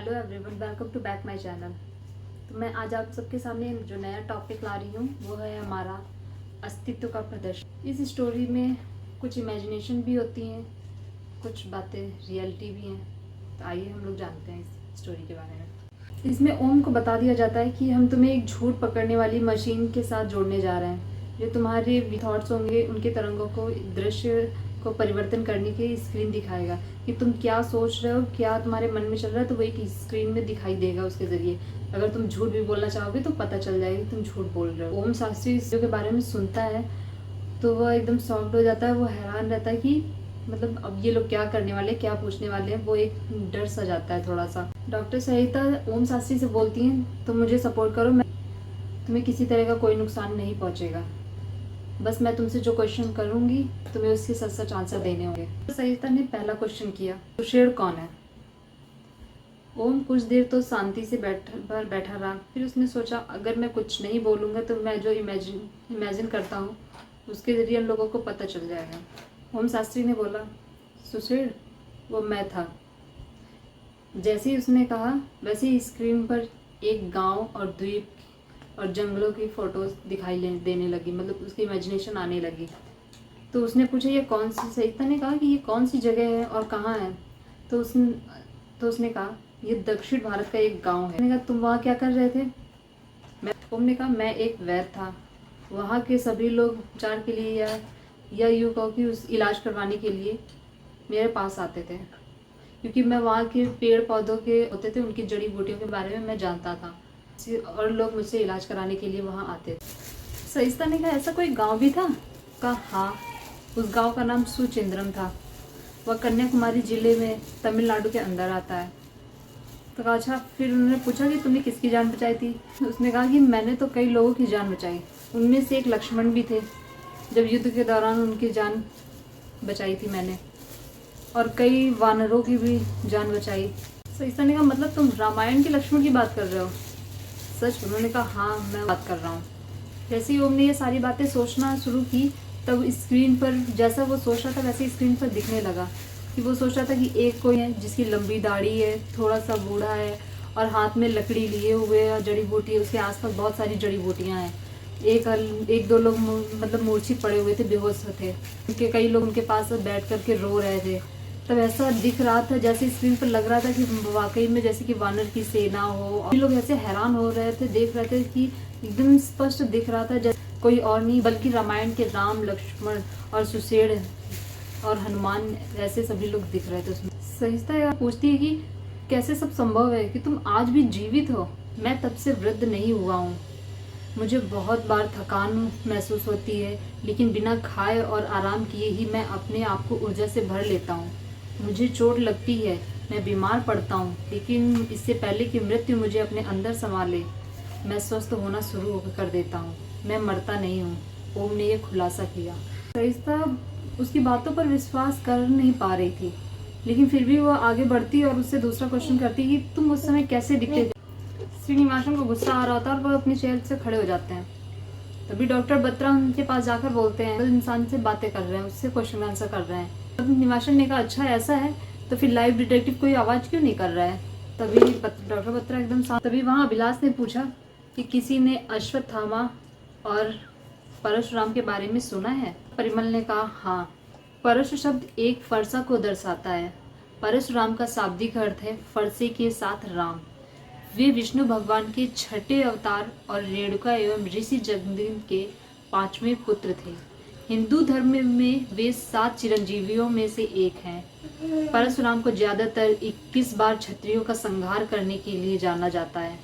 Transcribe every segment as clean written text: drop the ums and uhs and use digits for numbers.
Hello everyone, welcome to back my channel. तो मैं आज आप सबके सामने जो नया टॉपिक ला रही हूँ वो है हमारा अस्तित्व का प्रदर्शन। इस स्टोरी में कुछ इमेजिनेशन भी होती हैं, कुछ बातें रियलिटी भी हैं। तो आइए हम लोग जानते हैं इस स्टोरी के बारे में। इसमें ओम को बता दिया जाता है कि हम तुम्हें एक झूठ पकड़ने वाली मशीन के साथ जोड़ने जा रहे हैं, जो तुम्हारे थॉट्स होंगे उनके तरंगों को दृश्य को परिवर्तन करने की स्क्रीन दिखाएगा कि तुम क्या सोच रहे हो, क्या तुम्हारे मन में चल रहा है, तो वो एक स्क्रीन में दिखाई देगा। उसके जरिए अगर तुम झूठ भी बोलना चाहोगे तो पता चल जाएगा कि तुम झूठ बोल रहे हो। ओम शास्त्री इस के बारे में सुनता है तो वह एकदम शॉक्ड हो जाता है। वो हैरान रहता है कि मतलब अब ये लोग क्या करने वाले, क्या पूछने वाले हैं। वो एक डर सा जाता है थोड़ा सा। डॉक्टर सहिता ओम शास्त्री से बोलती हैं, तुम मुझे सपोर्ट करो, मैं तुम्हें किसी तरह का कोई नुकसान नहीं पहुंचेगा। बस मैं तुमसे जो क्वेश्चन करूंगी तुम्हें उसके सच सच आंसर देने होंगे। सरिता ने पहला क्वेश्चन किया, सुषेण कौन है? ओम कुछ देर तो शांति से बैठा रहा। फिर उसने सोचा, अगर मैं कुछ नहीं बोलूंगा तो मैं जो इमेजिन करता हूँ उसके जरिए लोगों को पता चल जाएगा। ओम शास्त्री ने बोला, सुषेण वो मैं था। जैसे ही उसने कहा वैसे ही स्क्रीन पर एक गांव और द्वीप और जंगलों की फोटोज दिखाई देने लगी, मतलब उसकी इमेजिनेशन आने लगी। तो उसने पूछा, ये कौन सी? सरिता ने कहा कि ये कौन सी जगह है और कहाँ है? तो उसने कहा, ये दक्षिण भारत का एक गांव है। उसने कहा, तुम वहाँ क्या कर रहे थे? ओम ने कहा, मैं एक वैद्य था। वहाँ के सभी लोग उपचार के लिए या यूँ कहो कि उस इलाज करवाने के लिए मेरे पास आते थे, क्योंकि मैं वहाँ के पेड़ पौधों के होते थे, उनकी जड़ी बूटियों के बारे में मैं जानता था और लोग मुझसे इलाज कराने के लिए वहाँ आते थे। सरिता ने कहा, ऐसा कोई गांव भी था? कहा हाँ, उस गांव का नाम सुचिंद्रम था। वह कन्याकुमारी जिले में तमिलनाडु के अंदर आता है। तो कहा अच्छा। फिर उन्होंने पूछा कि तुमने किसकी जान बचाई थी? उसने कहा कि मैंने तो कई लोगों की जान बचाई, उनमें से एक लक्ष्मण भी थे। जब युद्ध के दौरान उनकी जान बचाई थी मैंने, और कई वानरों की भी जान बचाई। सरिता ने कहा, मतलब तुम रामायण के लक्ष्मण की बात कर रहे हो? सच? उन्होंने कहा हाँ, मैं बात कर रहा हूँ। जैसे ही ओम ने ये सारी बातें सोचना शुरू की तब स्क्रीन पर जैसा वो सोच रहा था वैसे स्क्रीन पर दिखने लगा कि वो सोच रहा था कि एक कोई है जिसकी लंबी दाढ़ी है, थोड़ा सा बूढ़ा है और हाथ में लकड़ी लिए हुए है, जड़ी बूटी है, उसके आसपास बहुत सारी जड़ी बूटियाँ हैं। एक दो लोग मतलब मूर्छित पड़े हुए थे, बेहोश थे। उनके कई लोग उनके पास बैठ करके रो रहे थे। तब ऐसा दिख रहा था, जैसे स्क्रीन पर लग रहा था कि वाकई में जैसे कि वानर की सेना हो। और लोग ऐसे हैरान हो रहे थे, देख रहे थे कि एकदम स्पष्ट दिख रहा था जैसे कोई और नहीं बल्कि रामायण के राम, लक्ष्मण और सुषेण और हनुमान, ऐसे सभी लोग दिख रहे थे उसमें। सरिता पूछती है कि कैसे सब संभव है कि तुम आज भी जीवित हो? मैं तब से वृद्ध नहीं हुआ हूँ। मुझे बहुत बार थकान महसूस होती है, लेकिन बिना खाए और आराम किए ही मैं अपने आप को ऊर्जा से भर लेता हूँ। मुझे चोट लगती है, मैं बीमार पड़ता हूँ, लेकिन इससे पहले कि मृत्यु मुझे अपने अंदर संभाले मैं स्वस्थ होना शुरू कर देता हूँ। मैं मरता नहीं हूँ। ओम ने यह खुलासा किया। सरिता उसकी बातों पर विश्वास कर नहीं पा रही थी, लेकिन फिर भी वो आगे बढ़ती और उससे दूसरा क्वेश्चन करती कि तुम उस समय कैसे दिखते थे? श्रीनिवासन को गुस्सा आ रहा होता है और वो अपनी चेयर से खड़े हो जाते हैं। तभी डॉक्टर बत्रा उनके पास जाकर बोलते हैं, इंसान से बातें कर रहे हैं, उससे क्वेश्चन आंसर कर रहे हैं। निवासन ने कहा, अच्छा ऐसा है तो फिर लाइव डिटेक्टिव कोई आवाज क्यों नहीं कर रहा है? तभी डॉक्टर बत्रा एकदम शांत। तभी वहाँ अभिलाष ने पूछा कि किसी ने अश्वत्थामा और परशुराम के बारे में सुना है? परिमल ने कहा हाँ। परशु शब्द एक फरसा को दर्शाता है। परशुराम का शाब्दिक अर्थ है फरसे के साथ राम। वे विष्णु भगवान के छठे अवतार और रेणुका एवं ऋषि जगदीन के 5वें पुत्र थे। हिंदू धर्म में वे 7 चिरंजीवियों में से एक हैं। परशुराम को ज्यादातर 21 बार क्षत्रियों का संहार करने के लिए जाना जाता है।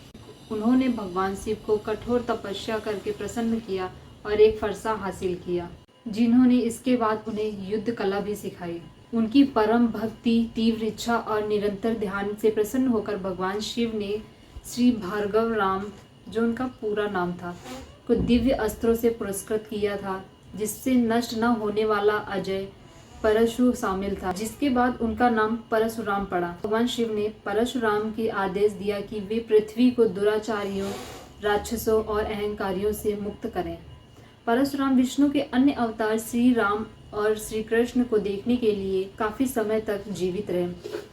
उन्होंने भगवान शिव को कठोर तपस्या करके प्रसन्न किया और एक फरसा हासिल किया, जिन्होंने इसके बाद उन्हें युद्ध कला भी सिखाई। उनकी परम भक्ति, तीव्र इच्छा और निरंतर ध्यान से प्रसन्न होकर भगवान शिव ने श्री भार्गव राम, जो उनका पूरा नाम था, को दिव्य अस्त्रों से पुरस्कृत किया था, जिससे नष्ट न होने वाला अजय परशु शामिल था, जिसके बाद उनका नाम परशुराम पड़ा। भगवान शिव ने परशुराम की आदेश दिया कि वे पृथ्वी को दुराचारियों, राक्षसों और अहंकारियों से मुक्त करें। परशुराम विष्णु के अन्य अवतार श्री राम और श्री कृष्ण को देखने के लिए काफी समय तक जीवित रहे।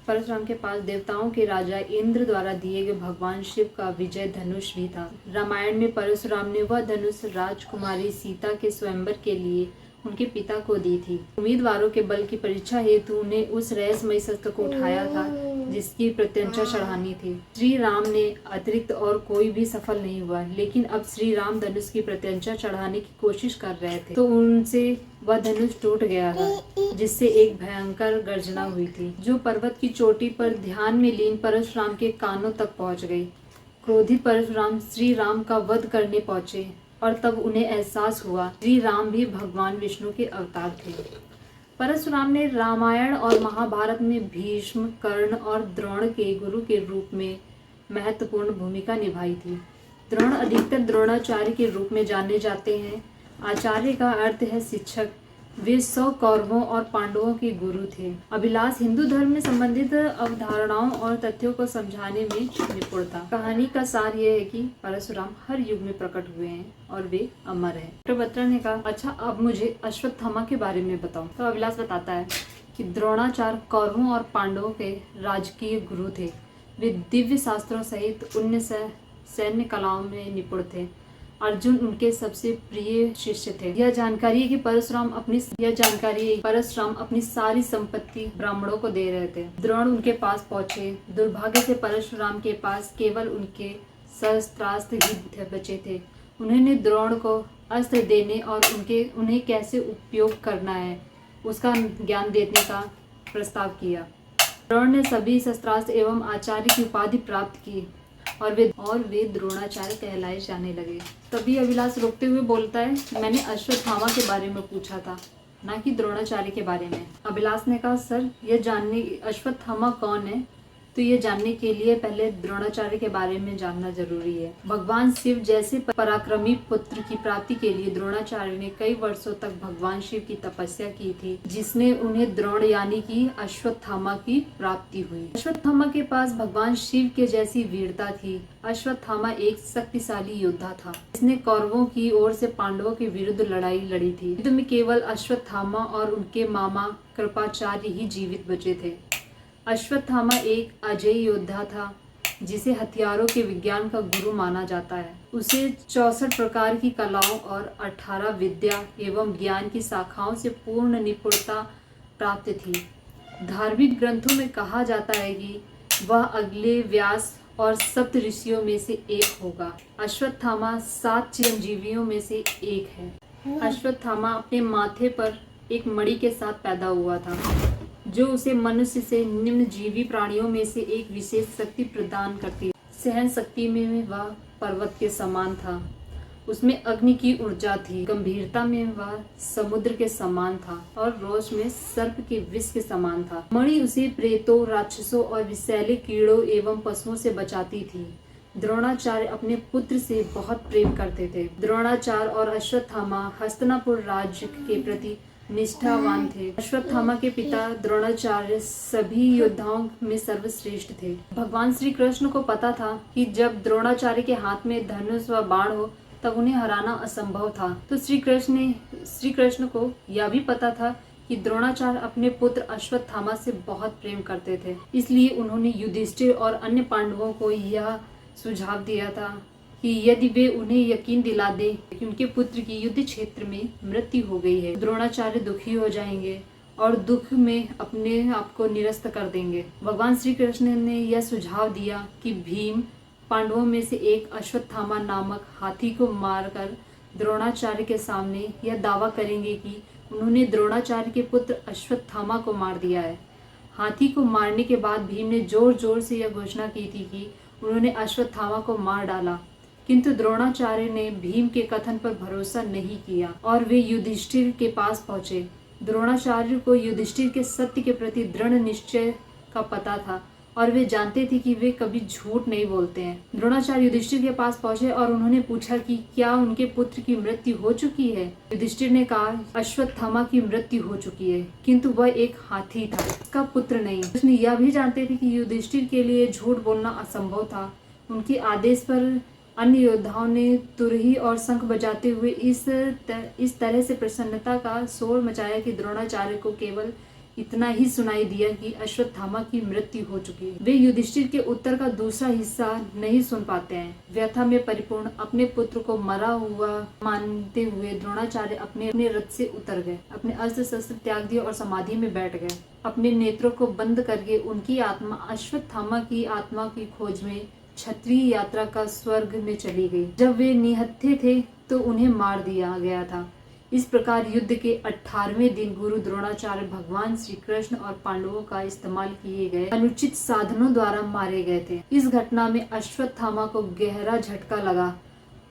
परशुराम के पास देवताओं के राजा इंद्र द्वारा दिए गए भगवान शिव का विजय धनुष भी था। रामायण में परशुराम ने वह धनुष राजकुमारी सीता के स्वयंवर के लिए उनके पिता को दी थी। उम्मीदवारों के बल की परीक्षा हेतु उन्हें उस रहस्यमयी शस्त्र को उठाया था जिसकी प्रत्यंचा चढ़ानी थी। श्री राम ने अतिरिक्त और कोई भी सफल नहीं हुआ, लेकिन अब श्री राम धनुष की प्रत्यंचा चढ़ाने की कोशिश कर रहे थे तो उनसे वह धनुष टूट गया था, जिससे एक भयंकर गर्जना हुई थी जो पर्वत की चोटी पर ध्यान में लीन परशुराम के कानों तक पहुंच गई। क्रोधित परशुराम श्री राम का वध करने पहुंचे और तब उन्हें एहसास हुआ श्री राम भी भगवान विष्णु के अवतार थे। परशुराम ने रामायण और महाभारत में भीष्म, कर्ण और द्रोण के गुरु के रूप में महत्वपूर्ण भूमिका निभाई थी। द्रोण अधिकतर द्रोणाचार्य के रूप में जाने जाते हैं। आचार्य का अर्थ है शिक्षक। वे 100 कौरवों और पांडवों के गुरु थे। अभिलाष हिंदू धर्म में संबंधित अवधारणाओं और तथ्यों को समझाने में निपुण था। कहानी का सार यह है कि परशुराम हर युग में प्रकट हुए हैं और वे अमर हैं। डॉक्टर बत्रा ने कहा, अच्छा अब मुझे अश्वत्थामा के बारे में बताओ। तो अभिलाष बताता है कि द्रोणाचार्य कौरवों और पांडवों के राजकीय गुरु थे। वे दिव्य शास्त्रों सहित उन्नत सैन्य कलाओं में निपुण थे। अर्जुन उनके सबसे प्रिय शिष्य थे। यह जानकारी है कि परशुराम अपनी सारी संपत्ति ब्राह्मणों को दे रहे थे। द्रोण उनके पास पहुंचे। दुर्भाग्य से परशुराम के पास केवल उनके शस्त्रास्त्र ही बचे थे। उन्होंने द्रोण को अस्त्र देने और उन्हें कैसे उपयोग करना है उसका ज्ञान देने का प्रस्ताव किया। द्रोण ने सभी शस्त्रास्त्र एवं आचार्य की उपाधि प्राप्त की और वे द्रोणाचार्य कहलाए जाने लगे। तभी अभिलाष रोकते हुए बोलता है, मैंने अश्वत्थामा के बारे में पूछा था, ना कि द्रोणाचार्य के बारे में। अभिलाष ने कहा, सर यह जानने अश्वत्थामा कौन है तो ये जानने के लिए पहले द्रोणाचार्य के बारे में जानना जरूरी है। भगवान शिव जैसे पराक्रमी पुत्र की प्राप्ति के लिए द्रोणाचार्य ने कई वर्षों तक भगवान शिव की तपस्या की थी, जिसने उन्हें द्रोण यानी कि अश्वत्थामा की प्राप्ति हुई। अश्वत्थामा के पास भगवान शिव के जैसी वीरता थी। अश्वत्थामा एक शक्तिशाली योद्धा था, जिसने कौरवों की ओर से पांडवों के विरुद्ध लड़ाई लड़ी थी। युद्ध में केवल अश्वत्थामा और उनके मामा कृपाचार्य ही जीवित बचे थे। अश्वत्थामा एक अजेय योद्धा था, जिसे हथियारों के विज्ञान का गुरु माना जाता है। उसे 64 प्रकार की कलाओं और 18 विद्या एवं ज्ञान की शाखाओं से पूर्ण निपुणता प्राप्त थी। धार्मिक ग्रंथों में कहा जाता है कि वह अगले व्यास और सप्त ऋषियों में से एक होगा। अश्वत्थामा 7 चिरंजीवियों में से एक है। अश्वत्थामा अपने माथे पर एक मणि के साथ पैदा हुआ था, जो उसे मनुष्य से निम्नजीवी प्राणियों में से एक विशेष शक्ति प्रदान करती। सहन शक्ति में वह पर्वत के समान था। उसमें अग्नि की ऊर्जा थी। गंभीरता में वह समुद्र के समान था और रोष में सर्प के विष के समान था। मणि उसे प्रेतों, राक्षसों और विषैले कीड़ों एवं पशुओं से बचाती थी। द्रोणाचार्य अपने पुत्र से बहुत प्रेम करते थे। द्रोणाचार्य और अश्वत्थामा हस्तिनापुर राज्य के प्रति निष्ठावान थे। अश्वत्थामा के पिता द्रोणाचार्य सभी योद्धाओं में सर्वश्रेष्ठ थे। भगवान श्री कृष्ण को पता था कि जब द्रोणाचार्य के हाथ में धनुष व बाण हो तब उन्हें हराना असंभव था। तो श्री कृष्ण को यह भी पता था कि द्रोणाचार्य अपने पुत्र अश्वत्थामा से बहुत प्रेम करते थे। इसलिए उन्होंने युधिष्ठिर और अन्य पांडवों को यह सुझाव दिया था कि यदि वे उन्हें यकीन दिला दें कि उनके पुत्र की युद्ध क्षेत्र में मृत्यु हो गई है, द्रोणाचार्य दुखी हो जाएंगे और दुख में अपने आप को निरस्त कर देंगे। भगवान श्री कृष्ण ने यह सुझाव दिया कि भीम पांडवों में से एक अश्वत्थामा नामक हाथी को मारकर द्रोणाचार्य के सामने यह दावा करेंगे कि उन्होंने द्रोणाचार्य के पुत्र अश्वत्थामा को मार दिया है। हाथी को मारने के बाद भीम ने जोर जोर से यह घोषणा की थी कि उन्होंने अश्वत्थामा को मार डाला, किंतु द्रोणाचार्य ने भीम के कथन पर भरोसा नहीं किया और वे युधिष्ठिर के पास पहुंचे। द्रोणाचार्य को युधिष्ठिर के सत्य के प्रति दृढ़ निश्चय का पता था और वे जानते थे कि वे कभी झूठ नहीं बोलते हैं। द्रोणाचार्य युधिष्ठिर के पास पहुंचे और उन्होंने पूछा कि क्या उनके पुत्र की मृत्यु हो चुकी है। युधिष्ठिर ने कहा, अश्वत्थामा की मृत्यु हो चुकी है, किंतु वह एक हाथी था, उसका पुत्र नहीं। उसने यह भी जानते थे कि युधिष्ठिर के लिए झूठ बोलना असंभव था। उनके आदेश पर अन्य योद्धाओं ने तुरही और शंख बजाते हुए इस तरह से प्रसन्नता का शोर मचाया कि द्रोणाचार्य को केवल इतना ही सुनाई दिया कि अश्वत्थामा की मृत्यु हो चुकी है। वे युधिष्ठिर के उत्तर का दूसरा हिस्सा नहीं सुन पाते हैं। व्यथा में परिपूर्ण अपने पुत्र को मरा हुआ मानते हुए द्रोणाचार्य अपने रथ से उतर गए, अपने अस्त्र शस्त्र त्याग दिए और समाधि में बैठ गए। अपने नेत्रों को बंद करके उनकी आत्मा अश्वत्थामा की आत्मा की खोज में क्षत्रिय यात्रा का स्वर्ग में चली गई। जब वे निहत्थे थे तो उन्हें मार दिया गया था। इस प्रकार युद्ध के 18वें दिन गुरु द्रोणाचार्य भगवान श्री कृष्ण और पांडवों का इस्तेमाल किए गए अनुचित साधनों द्वारा मारे गए थे। इस घटना में अश्वत्थामा को गहरा झटका लगा।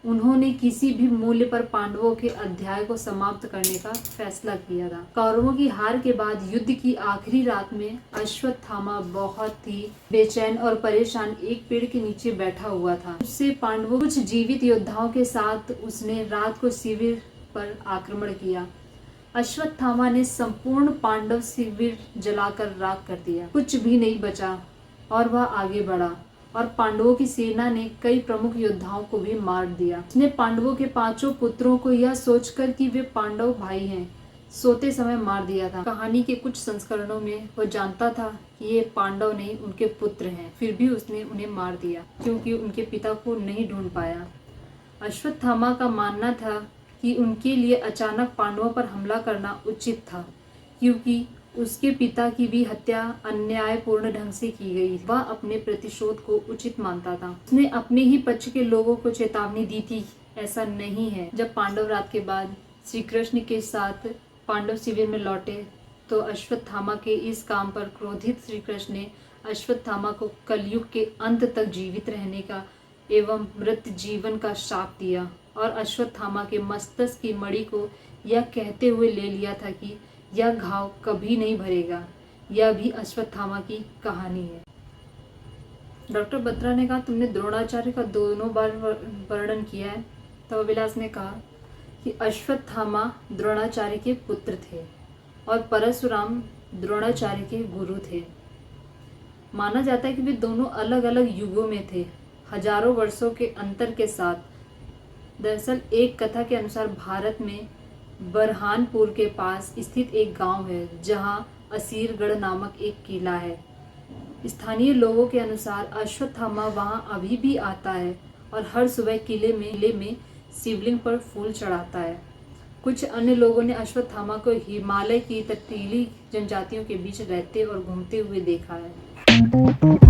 उन्होंने किसी भी मूल्य पर पांडवों के अध्याय को समाप्त करने का फैसला किया था। कौरवों की हार के बाद युद्ध की आखिरी रात में अश्वत्थामा बहुत ही बेचैन और परेशान एक पेड़ के नीचे बैठा हुआ था। उससे पांडवों कुछ जीवित योद्धाओं के साथ उसने रात को शिविर पर आक्रमण किया। अश्वत्थामा ने संपूर्ण पांडव शिविर जलाकर राख कर दिया। कुछ भी नहीं बचा और वह आगे बढ़ा और पांडवों की सेना ने कई प्रमुख योद्धाओं को भी मार दिया। उसने पांडवों के 5 पुत्रों को यह सोचकर कि वे पांडव भाई हैं, सोते समय मार दिया था। कहानी के कुछ संस्करणों में वह जानता था कि ये पांडव नहीं उनके पुत्र हैं, फिर भी उसने उन्हें मार दिया क्योंकि उनके पिता को नहीं ढूंढ पाया। अश्वत्थामा का मानना था कि उनके लिए अचानक पांडवों पर हमला करना उचित था क्योंकि उसके पिता की भी हत्या अन्यायपूर्ण ढंग से की गई। वह अपने प्रतिशोध को उचित मानता था। उसने अपने ही पक्ष के लोगों को चेतावनी दी थी, ऐसा नहीं है। जब पांडव रात के बाद श्री कृष्ण के साथ पांडव शिविर में लौटे तो अश्वत्थामा के इस काम पर क्रोधित श्री कृष्ण ने अश्वत्थामा को कलयुग के अंत तक जीवित रहने का एवं मृत जीवन का शाप दिया और अश्वत्थामा के मस्तक की मणि को यह कहते हुए ले लिया था कि यह घाव कभी नहीं भरेगा। यह भी अश्वत्थामा की कहानी है। डॉक्टर बत्रा ने कहा, तुमने द्रोणाचार्य का 2 बार वर्णन किया है। तब अभिलाष ने कहा कि अश्वत्थामा द्रोणाचार्य के पुत्र थे और परशुराम द्रोणाचार्य के गुरु थे। माना जाता है कि वे दोनों अलग अलग युगों में थे, हजारों वर्षों के अंतर के साथ। दरअसल एक कथा के अनुसार भारत में बरहानपुर के पास स्थित एक गांव है जहां असीरगढ़ नामक एक किला है। स्थानीय लोगों के अनुसार अश्वत्थामा वहां अभी भी आता है और हर सुबह किले में शिवलिंग पर फूल चढ़ाता है। कुछ अन्य लोगों ने अश्वत्थामा को हिमालय की तटीली जनजातियों के बीच रहते और घूमते हुए देखा है।